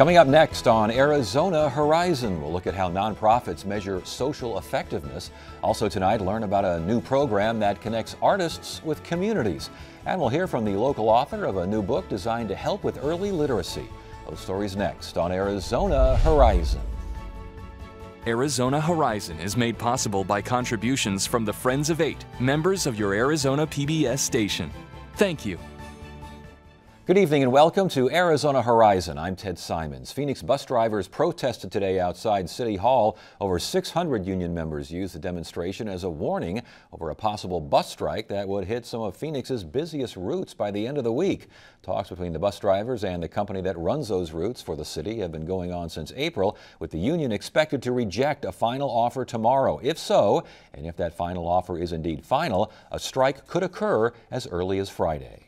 Coming up next on Arizona Horizon, we'll look at how nonprofits measure social effectiveness. Also tonight, learn about a new program that connects artists with communities. And we'll hear from the local author of a new book designed to help with early literacy. Those stories next on Arizona Horizon. Arizona Horizon is made possible by contributions from the Friends of Eight, members of your Arizona PBS station. Thank you. Good evening and welcome to Arizona Horizon. I'm Ted Simons. Phoenix bus drivers protested today outside City Hall. Over 600 union members used the demonstration as a warning over a possible bus strike that would hit some of Phoenix's busiest routes by the end of the week. Talks between the bus drivers and the company that runs those routes for the city have been going on since April, with the union expected to reject a final offer tomorrow. If so, and if that final offer is indeed final, a strike could occur as early as Friday.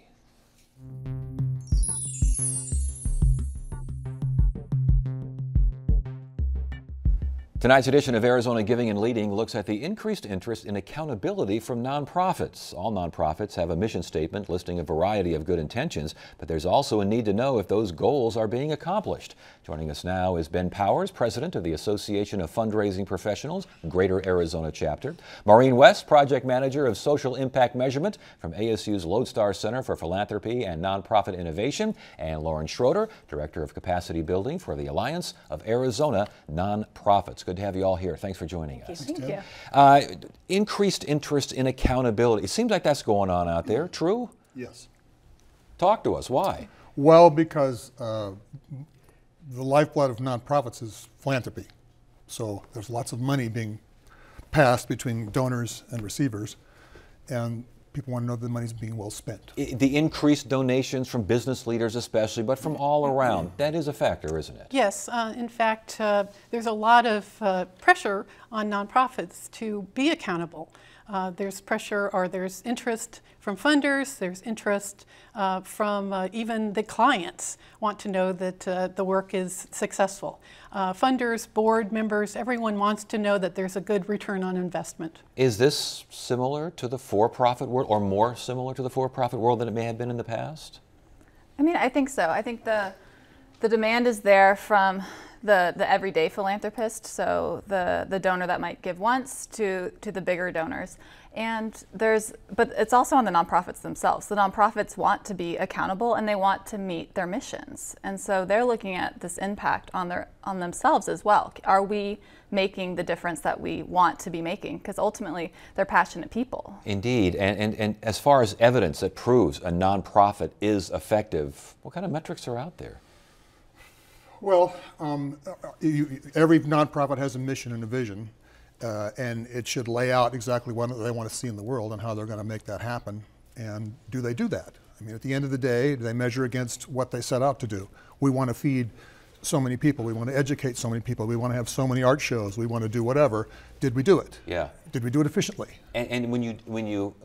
Tonight's edition of Arizona Giving and Leading looks at the increased interest in accountability from nonprofits. All nonprofits have a mission statement listing a variety of good intentions, but there's also a need to know if those goals are being accomplished. Joining us now is Ben Powers, president of the Association of Fundraising Professionals, Greater Arizona Chapter. Maureen West, project manager of Social Impact Measurement from ASU's Lodestar Center for Philanthropy and Nonprofit Innovation. And Lauren Schroeder, director of Capacity Building for the Alliance of Arizona Nonprofits. Good to have you all here. Thanks for joining us. Thank you. Increased interest in accountability. It seems like that's going on out there. True? Yes. Talk to us. Why? Well, because the lifeblood of nonprofits is philanthropy. So there's lots of money being passed between donors and receivers, and people want to know the money's being well spent. The increased donations from business leaders especially, but from all around, that is a factor, isn't it? Yes, in fact, there's a lot of pressure on nonprofits to be accountable. There's pressure, or there's interest from funders, there's interest from even the clients want to know that the work is successful. Funders, board members, everyone wants to know that there's a good return on investment. Is this similar to the for-profit world, or more similar to the for-profit world than it may have been in the past? I mean, I think so. I think the demand is there from the everyday philanthropist, so the donor that might give once to the bigger donors. But it's also on the nonprofits themselves. The nonprofits want to be accountable and they want to meet their missions. And so they're looking at this impact on themselves as well. Are we making the difference that we want to be making? Because ultimately they're passionate people. Indeed, and as far as evidence that proves a nonprofit is effective, what kind of metrics are out there? Well, every nonprofit has a mission and a vision, and it should lay out exactly what they want to see in the world and how they're going to make that happen. And do they do that? I mean, at the end of the day, do they measure against what they set out to do? We want to feed so many people. We want to educate so many people. We want to have so many art shows. We want to do whatever. Did we do it? Yeah. Did we do it efficiently? And when you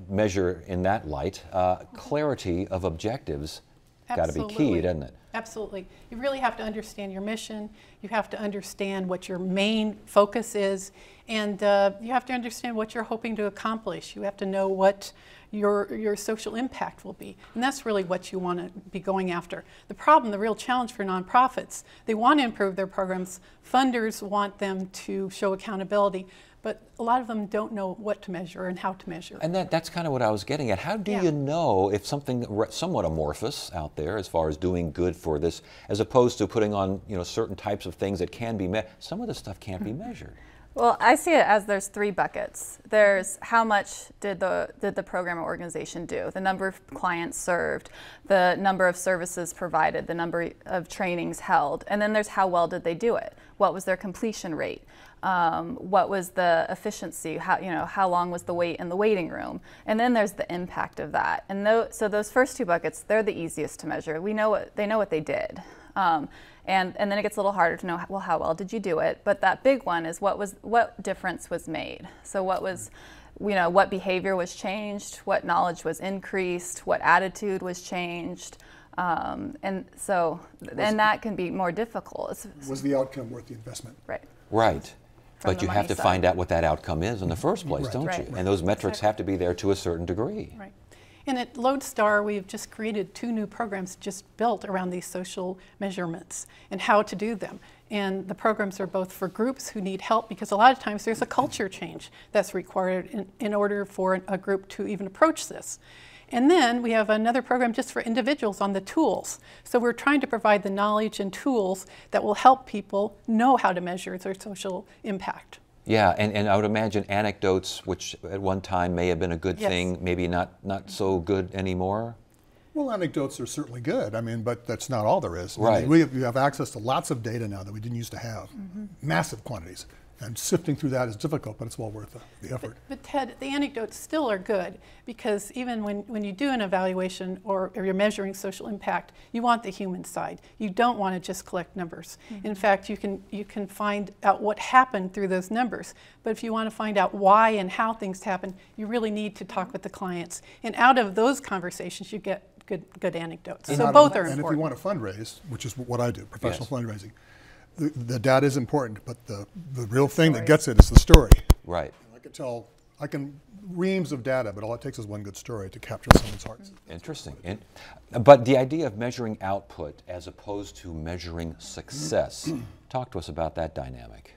measure in that light, clarity of objectives got to be key, doesn't it? Absolutely. You really have to understand your mission. You have to understand what your main focus is, and you have to understand what you're hoping to accomplish. You have to know what your social impact will be, and that's really what you want to be going after. The problem, the real challenge for nonprofits, they want to improve their programs. Funders want them to show accountability, but a lot of them don't know what to measure and how to measure. And that's kind of what I was getting at. How do you know if something somewhat amorphous out there as far as doing good for this, as opposed to putting on certain types of things that can be measured? Some of this stuff can't be measured. Well, I see it as there's three buckets. There's how much did the program or organization do, the number of clients served, the number of services provided, the number of trainings held, and then there's how well did they do it? What was their completion rate? What was the efficiency? How long was the wait in the waiting room? And then there's the impact of that. And so those first two buckets, they're the easiest to measure. They know what they did. And then it gets a little harder to know, well, how well did you do it? But that big one is what difference was made. So what behavior was changed, what knowledge was increased, what attitude was changed. And that can be more difficult. Was the outcome worth the investment? Right. Right. But you have to find out what that outcome is in the first place, don't you? And those metrics have to be there to a certain degree. Right. And at Lodestar, we've just created 2 new programs just built around these social measurements and how to do them. And the programs are both for groups who need help, because a lot of times there's a culture change that's required in order for a group to even approach this. And then we have another program just for individuals on the tools. So we're trying to provide the knowledge and tools that will help people know how to measure their social impact. Yeah, and I would imagine anecdotes, which at one time may have been a good thing, maybe not so good anymore. Well, anecdotes are certainly good. I mean, but that's not all there is. Right. I mean, we have access to lots of data now that we didn't used to have, massive quantities. And sifting through that is difficult, but it's well worth the effort. But Ted, the anecdotes still are good, because even when you do an evaluation or you're measuring social impact, you want the human side. You don't want to just collect numbers. In fact, you can find out what happened through those numbers. But if you want to find out why and how things happen, you really need to talk with the clients. And out of those conversations, you get good anecdotes. So both are important. And if you want to fundraise, which is what I do, professional fundraising, the data is important, but the real thing that gets it is the story. Right. I can reams of data, but all it takes is one good story to capture someone's hearts. Interesting. But the idea of measuring output as opposed to measuring success, talk to us about that dynamic.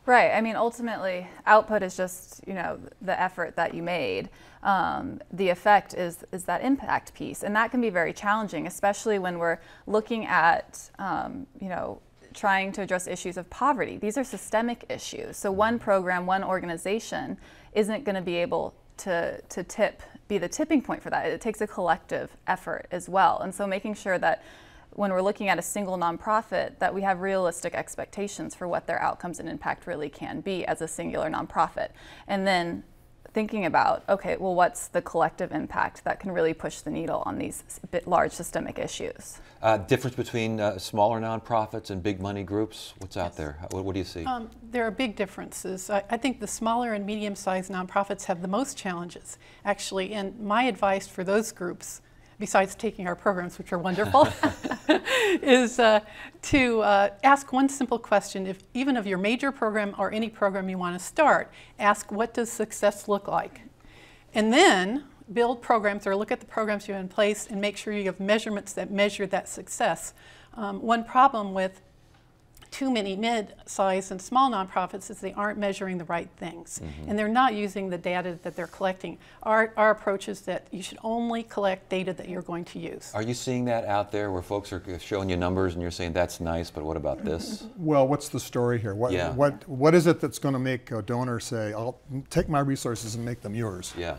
Right. I mean, ultimately, output is just, the effort that you made. The effect is that impact piece, and that can be very challenging, especially when we're looking at, trying to address issues of poverty. These are systemic issues. So one program, one organization isn't going to be able to be the tipping point for that. It takes a collective effort as well. And so making sure that when we're looking at a single nonprofit, that we have realistic expectations for what their outcomes and impact really can be as a singular nonprofit. And then thinking about, okay, well, what's the collective impact that can really push the needle on these large systemic issues? Difference between smaller nonprofits and big money groups? What's out there? What do you see? There are big differences. I think the smaller and medium-sized nonprofits have the most challenges, actually. And my advice for those groups, besides taking our programs, which are wonderful, is to ask one simple question. If even of your major program or any program you want to start, ask, what does success look like? And then build programs or look at the programs you have in place and make sure you have measurements that measure that success. One problem with too many mid-sized and small nonprofits is they aren't measuring the right things, and they're not using the data that they're collecting. Our approach is that you should only collect data that you're going to use. Are you seeing that out there where folks are showing you numbers and you're saying that's nice, but what about this? Well, what's the story here? What is it that's going to make a donor say, I'll take my resources and make them yours? Yeah.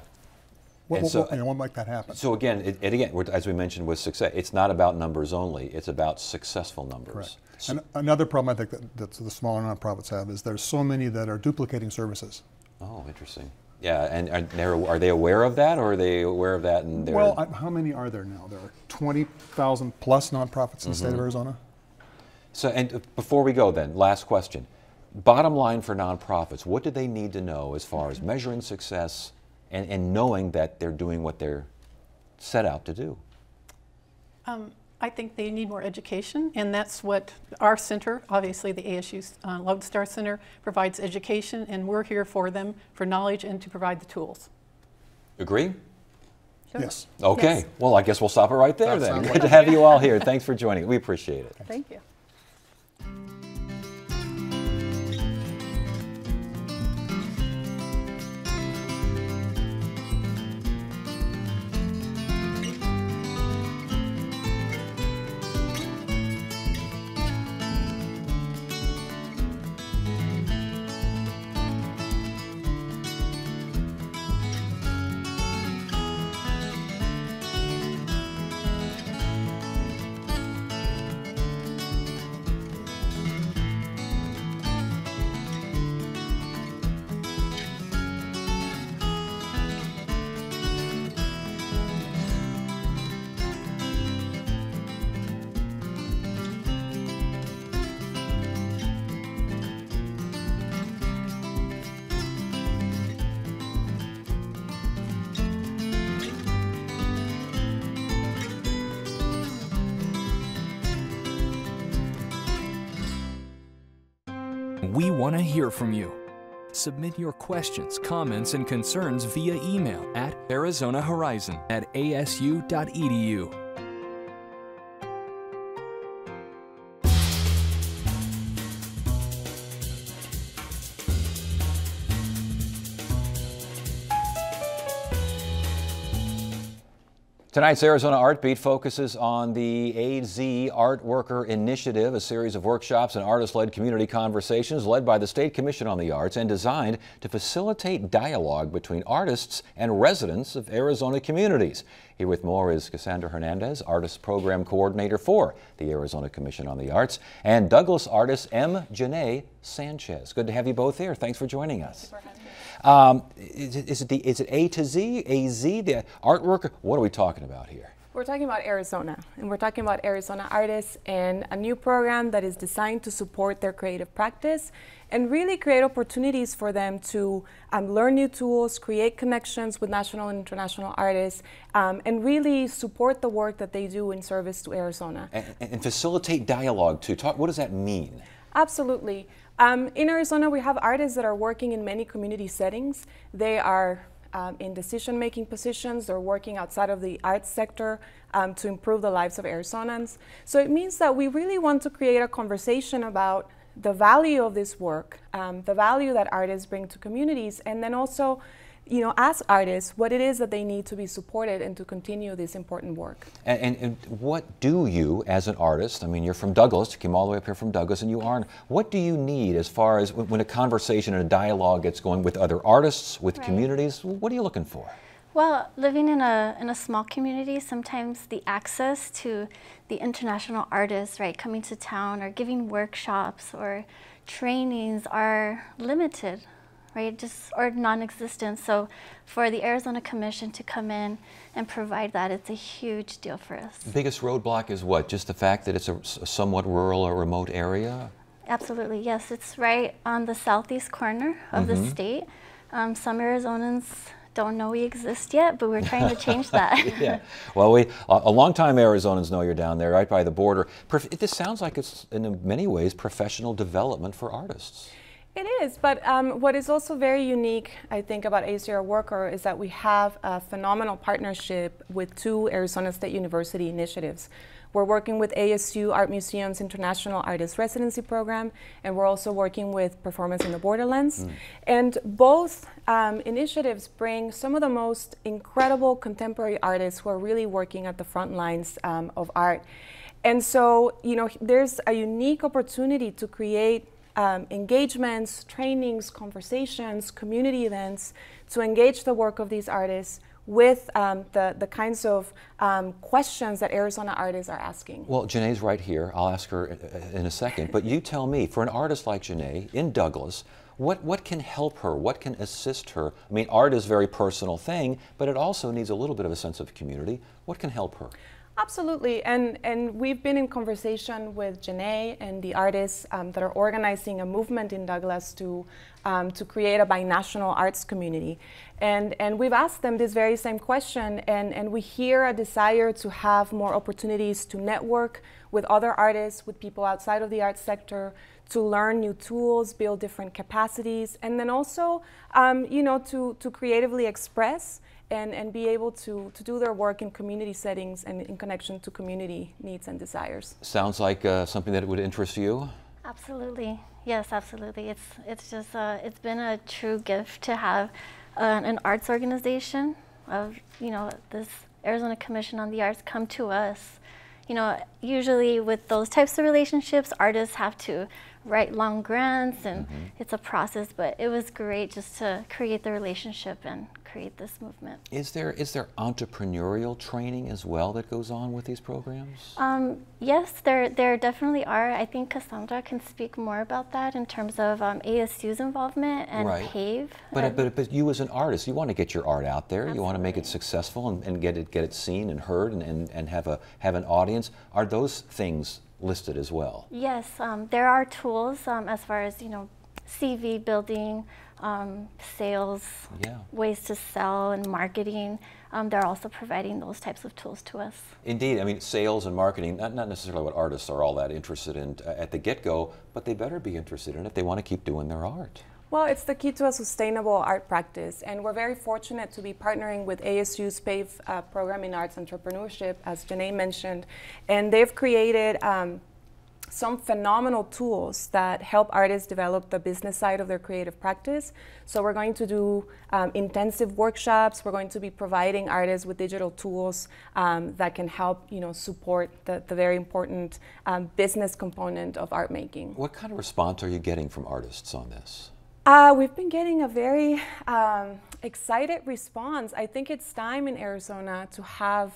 What might that happen? So again, as we mentioned with success, it's not about numbers only, it's about successful numbers. Correct. And another problem I think that the smaller nonprofits have is there's so many that are duplicating services. Oh, interesting. Yeah, and are they aware of that, or are they aware of that? And well, how many are there now? There are 20,000 plus nonprofits in the state of Arizona. So, and before we go then, last question. Bottom line for nonprofits, what do they need to know as far as measuring success and knowing that they're doing what they're set out to do? I think they need more education, and that's what our center, obviously the ASU Lodestar Center, provides education, and we're here for them for knowledge and to provide the tools. Agree? Sure. Yes. Okay. Yes. Well, I guess we'll stop it right there then. Good to have you all here. Thanks for joining. We appreciate it. Thank you. We want to hear from you. Submit your questions, comments, and concerns via email at arizonahorizon@asu.edu. Tonight's Arizona Art Beat focuses on the AZ Art Worker Initiative, a series of workshops and artist-led community conversations led by the State Commission on the Arts and designed to facilitate dialogue between artists and residents of Arizona communities. Here with more is Cassandra Hernandez, Artist Program Coordinator for the Arizona Commission on the Arts, and Douglas artist M. Janae Sanchez. Good to have you both here. Thanks for joining us. Is it A to Z, AZ, the artwork? What are we talking about here? We're talking about Arizona, and we're talking about Arizona artists and a new program that is designed to support their creative practice and really create opportunities for them to learn new tools, create connections with national and international artists, and really support the work that they do in service to Arizona. And facilitate dialogue too. What does that mean? Absolutely. In Arizona, we have artists that are working in many community settings. They are in decision-making positions. They're working outside of the arts sector to improve the lives of Arizonans. So it means that we really want to create a conversation about the value of this work, the value that artists bring to communities, and then also, you know, ask artists what it is that they need to be supported and to continue this important work. And what do you, as an artist, I mean, you're from Douglas, you came all the way up here from Douglas, and you are, what do you need as far as when a conversation and a dialogue gets going with other artists, with communities, what are you looking for? Well, living in a small community, sometimes the access to the international artists, right, coming to town or giving workshops or trainings are limited. Right, or non-existent. So for the Arizona Commission to come in and provide that, it's a huge deal for us. The biggest roadblock is what? Just the fact that it's a somewhat rural or remote area? Absolutely, yes. It's right on the southeast corner of the state. Some Arizonans don't know we exist yet, but we're trying to change that. Yeah. Well, a long-time Arizonans know you're down there, right by the border. This sounds like it's, in many ways, professional development for artists. It is, but what is also very unique, I think, about AZ Art Worker is that we have a phenomenal partnership with two Arizona State University initiatives. We're working with ASU Art Museum's International Artist Residency Program, and we're also working with Performance in the Borderlands. And both initiatives bring some of the most incredible contemporary artists who are really working at the front lines of art. And so, you know, there's a unique opportunity to create engagements, trainings, conversations, community events to engage the work of these artists with the kinds of questions that Arizona artists are asking. Well, Janae's right here. I'll ask her in a second. But you tell me, for an artist like Janae in Douglas, what can help her? What can assist her? I mean, art is a very personal thing, but it also needs a little bit of a sense of community. What can help her? Absolutely, and we've been in conversation with Janae and the artists that are organizing a movement in Douglas to create a binational arts community. And we've asked them this very same question, and we hear a desire to have more opportunities to network with other artists, with people outside of the arts sector, to learn new tools, build different capacities, and then also, you know, to creatively express and be able to do their work in community settings and in connection to community needs and desires. Sounds like something that would interest you? Absolutely, yes, absolutely. It's just it's been a true gift to have an arts organization of, you know, this Arizona Commission on the Arts come to us. You know, usually with those types of relationships, artists have to write long grants and it's a process, but it was great just to create the relationship and create this movement. Is there entrepreneurial training as well that goes on with these programs? Yes, there definitely are. I think Cassandra can speak more about that in terms of ASU's involvement and PAVE. But you as an artist, you want to get your art out there. Absolutely. You want to make it successful and get it seen and heard and have an audience. Are those things listed as well? Yes, there are tools as far as, you know, CV building, sales, ways to sell and marketing. They're also providing those types of tools to us. Indeed. I mean, sales and marketing, not necessarily what artists are all that interested in at the get-go, but they better be interested in it if they want to keep doing their art. Well, it's the key to a sustainable art practice, and we're very fortunate to be partnering with ASU's PAVE program in arts entrepreneurship, as Janae mentioned, and they've created some phenomenal tools that help artists develop the business side of their creative practice. So we're going to do intensive workshops. We're going to be providing artists with digital tools that can help, support the very important business component of art making. What kind of response are you getting from artists on this? We've been getting a very excited response. I think it's time in Arizona to have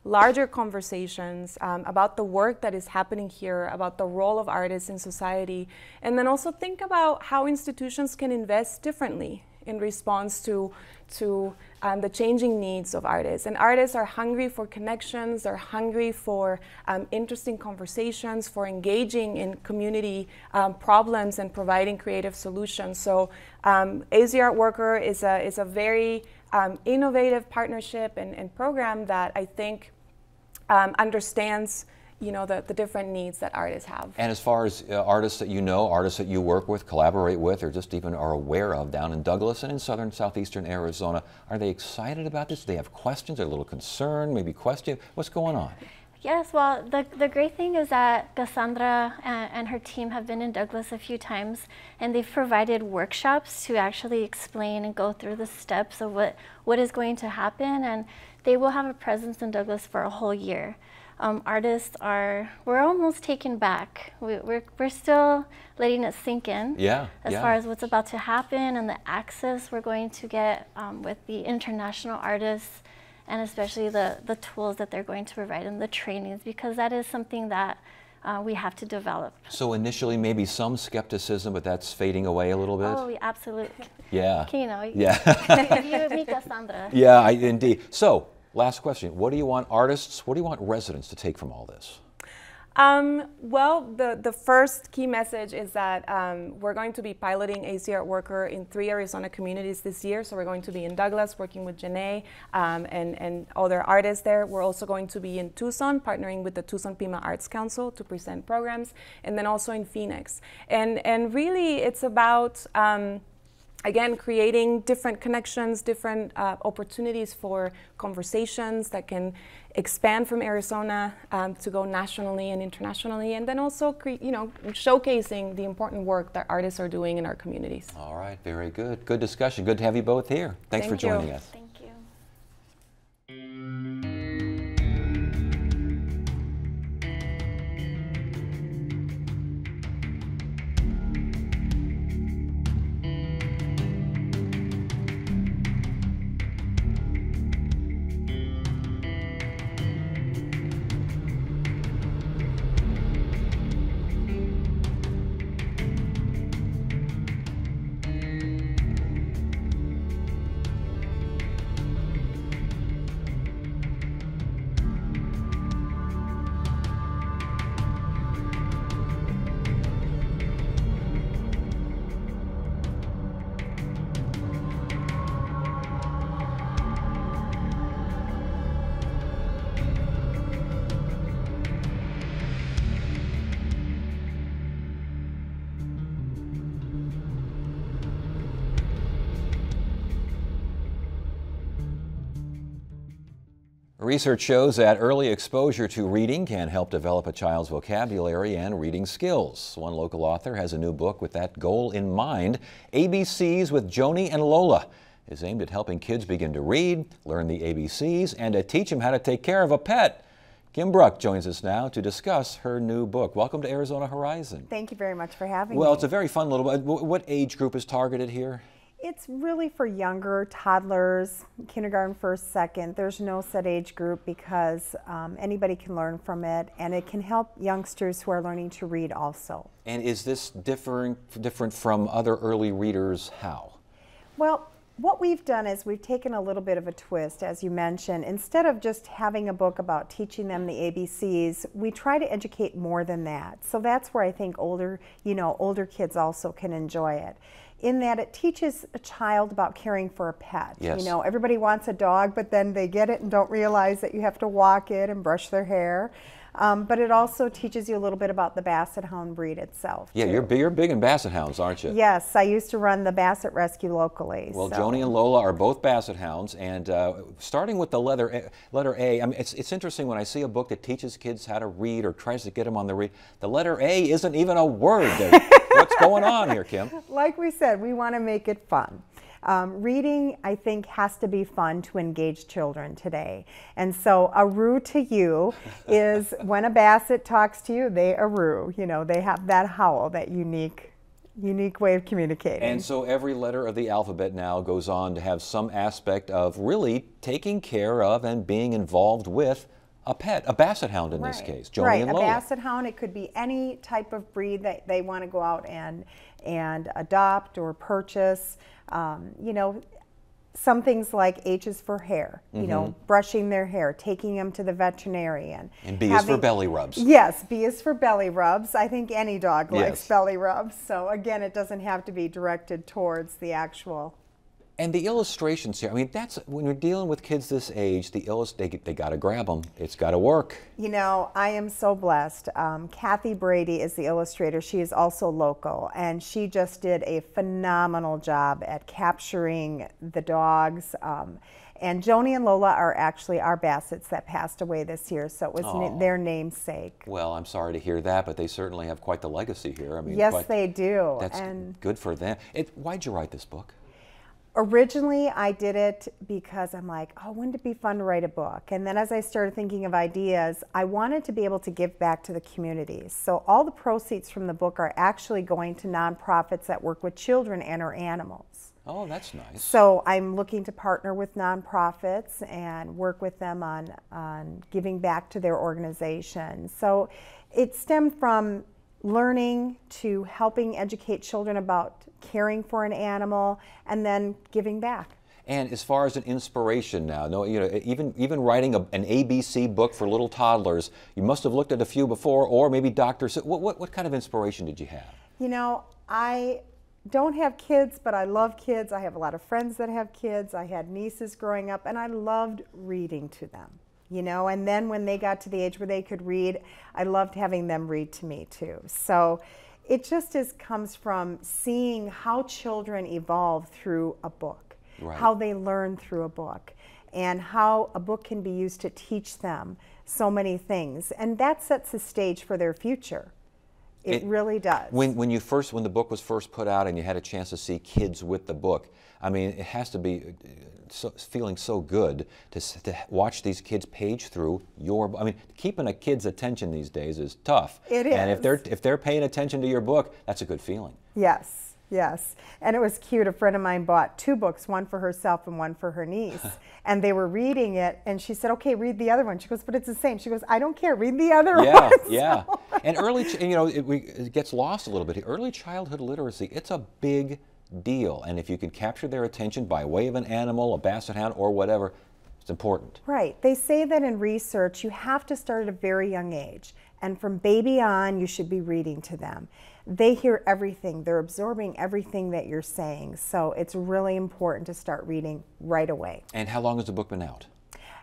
larger conversations about the work that is happening here, about the role of artists in society, and then also think about how institutions can invest differently in response to the changing needs of artists. And artists are hungry for connections, they're hungry for interesting conversations, for engaging in community problems and providing creative solutions. So AZ Art Worker is a very innovative partnership and program that I think understands the different needs that artists have. And as far as artists that you know, artists that you work with, collaborate with, or just even are aware of down in Douglas and in southeastern Arizona, are they excited about this? Do they have questions? Are they a little concerned? Maybe question? What's going on? Yes, well, the great thing is that Cassandra and her team have been in Douglas a few times, and they've provided workshops to actually explain and go through the steps of what is going to happen, and they will have a presence in Douglas for a whole year. Artists we're almost taken back. We're still letting it sink in as far as what's about to happen and the access we're going to get with the international artists, and especially the tools that they're going to provide and the trainings, because that is something that we have to develop. So initially maybe some skepticism, but that's fading away a little bit? Oh, absolutely. Yeah. If you meet Cassandra. Yeah, indeed. So, last question. What do you want artists, what do you want residents to take from all this? Well, the first key message is that we're going to be piloting AZ Art Worker in 3 Arizona communities this year. So we're going to be in Douglas working with Janae and other artists there. We're also going to be in Tucson partnering with the Tucson Pima Arts Council to present programs, and then also in Phoenix. And really it's about again, creating different connections, different opportunities for conversations that can expand from Arizona to go nationally and internationally, and then also showcasing the important work that artists are doing in our communities. All right, very good. Good discussion. Good to have you both here. Thanks for joining us. Thank you. Research shows that early exposure to reading can help develop a child's vocabulary and reading skills. One local author has a new book with that goal in mind. ABCs with Joni and Lola is aimed at helping kids begin to read, learn the ABCs, and to teach them how to take care of a pet. Kim Bruck joins us now to discuss her new book. Welcome to Arizona Horizon. Thank you very much for having me. Well, it's a very fun little book. What age group is targeted here? It's really for younger toddlers, kindergarten, first, second. There's no set age group because anybody can learn from it, and it can help youngsters who are learning to read also. And is this different from other early readers? How? Well, what we've done is we've taken a little bit of a twist, as you mentioned. Instead of just having a book about teaching them the ABCs, we try to educate more than that. So that's where I think older kids also can enjoy it. In that it teaches a child about caring for a pet. Yes. You know, everybody wants a dog, but then they get it and don't realize that you have to walk it and brush their hair. But it also teaches you a little bit about the Basset Hound breed itself. Yeah, too. you're big in Basset Hounds, aren't you? Yes, I used to run the Basset Rescue locally. Well, so. Joni and Lola are both Basset Hounds, and starting with the letter A, I mean, it's interesting when I see a book that teaches kids how to read or tries to get them on the read. The letter A isn't even a word. What's going on here, Kim? Like we said, we want to make it fun. Reading, I think, has to be fun to engage children today. And so aroo to you is when a Basset talks to you, they aroo. You know, they have that howl, that unique way of communicating. And so every letter of the alphabet now goes on to have some aspect of really taking care of and being involved with a pet, a Basset Hound in this case, Joni and Lola. Right, a Basset Hound, it could be any type of breed that they want to go out and adopt or purchase. You know, some things like H is for hair, you know, brushing their hair, taking them to the veterinarian. And B is for belly rubs. Yes, B is for belly rubs. I think any dog likes Yes. belly rubs. So again, it doesn't have to be directed towards the actual. And the illustrations here, I mean, that's when you're dealing with kids this age, they got to grab them. It's got to work. You know, I am so blessed. Kathy Brady is the illustrator. She is also local, and she just did a phenomenal job at capturing the dogs. And Joni and Lola are actually our Bassets that passed away this year, so it was their namesake. Well, I'm sorry to hear that, but they certainly have quite the legacy here. I mean, Yes, they do. That's good for them. Why'd you write this book? Originally, I did it because I'm like, oh, wouldn't it be fun to write a book? And then as I started thinking of ideas, I wanted to be able to give back to the communities. So all the proceeds from the book are actually going to nonprofits that work with children and or animals. Oh, that's nice. So I'm looking to partner with nonprofits and work with them on giving back to their organization. So it stemmed from learning to helping educate children about caring for an animal and then giving back. And as far as an inspiration now, no, you know, even writing an ABC book for little toddlers, you must have looked at a few before, or maybe Dr. What kind of inspiration did you have? You know, I don't have kids, but I love kids. I have a lot of friends that have kids. I had nieces growing up, and I loved reading to them. You know, and then when they got to the age where they could read, I loved having them read to me too. So it just comes from seeing how children evolve through a book, how they learn through a book, and how a book can be used to teach them so many things. And that sets the stage for their future. It really does. When the book was first put out and you had a chance to see kids with the book, I mean, it has to be feeling so good to watch these kids page through I mean, keeping a kid's attention these days is tough. It is. And if they're paying attention to your book, that's a good feeling. Yes. Yes, and it was cute. A friend of mine bought 2 books, one for herself and one for her niece, and they were reading it, and she said, okay, read the other one. She goes, but it's the same. She goes, I don't care, read the other one. Yeah. And you know, it gets lost a little bit. Early childhood literacy, it's a big deal, and if you can capture their attention by way of an animal, a Basset Hound, or whatever, it's important. Right. They say that in research, you have to start at a very young age, and from baby on, you should be reading to them. They hear everything. They're absorbing everything that you're saying. So it's really important to start reading right away. And how long has the book been out?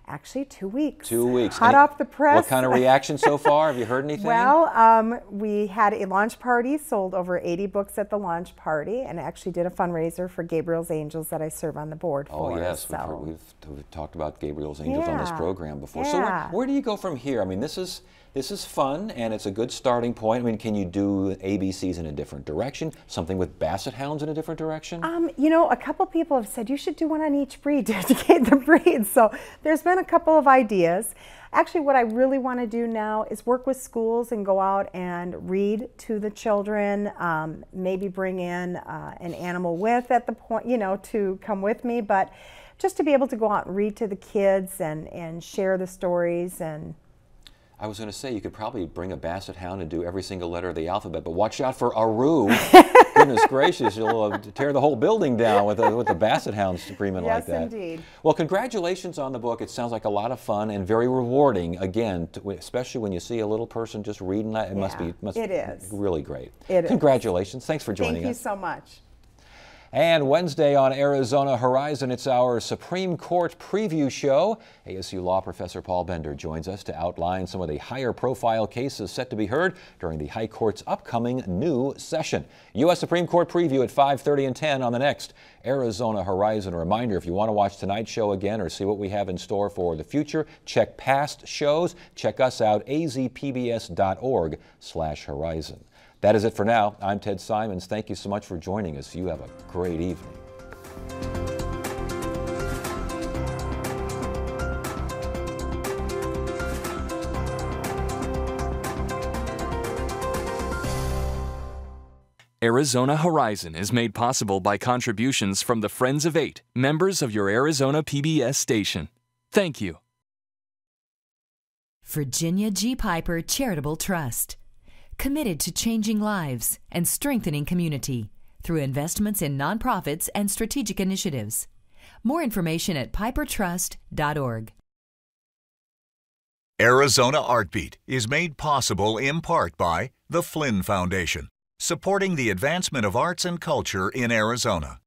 Actually, 2 weeks. 2 weeks. Hot off the press. What kind of reaction so far? Have you heard anything? Well, we had a launch party, sold over 80 books at the launch party, and actually did a fundraiser for Gabriel's Angels that I serve on the board for. Oh, yes. So. We've talked about Gabriel's Angels on this program before. Yeah. So where do you go from here? I mean, this is fun, and it's a good starting point. I mean, can you do ABCs in a different direction? Something with Basset Hounds in a different direction? You know, a couple people have said you should do one on each breed to educate the breeds. So there's been a couple of ideas. Actually, what I really want to do now is work with schools and go out and read to the children, maybe bring in an animal with at the point, you know, to come with me, but just to be able to go out and read to the kids and share the stories. And I was going to say, you could probably bring a Basset Hound and do every single letter of the alphabet, but watch out for aroo. Goodness gracious, you'll tear the whole building down with the Basset Hound screaming like that. Yes, indeed. Well, congratulations on the book. It sounds like a lot of fun and very rewarding, again, especially when you see a little person just reading that. It must be it is. really great. It is. Congratulations. Thanks for joining us. Thank you so much. And Wednesday on Arizona Horizon, it's our Supreme Court preview show. ASU law professor Paul Bender joins us to outline some of the higher profile cases set to be heard during the High Court's upcoming new session. U.S. Supreme Court preview at 5:30 and 10 on the next Arizona Horizon. A reminder, if you want to watch tonight's show again or see what we have in store for the future, check past shows. Check us out, azpbs.org/horizon. That is it for now. I'm Ted Simons. Thank you so much for joining us. You have a great evening. Arizona Horizon is made possible by contributions from the Friends of 8, members of your Arizona PBS station. Thank you. Virginia G. Piper Charitable Trust. Committed to changing lives and strengthening community through investments in nonprofits and strategic initiatives. More information at pipertrust.org. Arizona Artbeat is made possible in part by the Flynn Foundation, supporting the advancement of arts and culture in Arizona.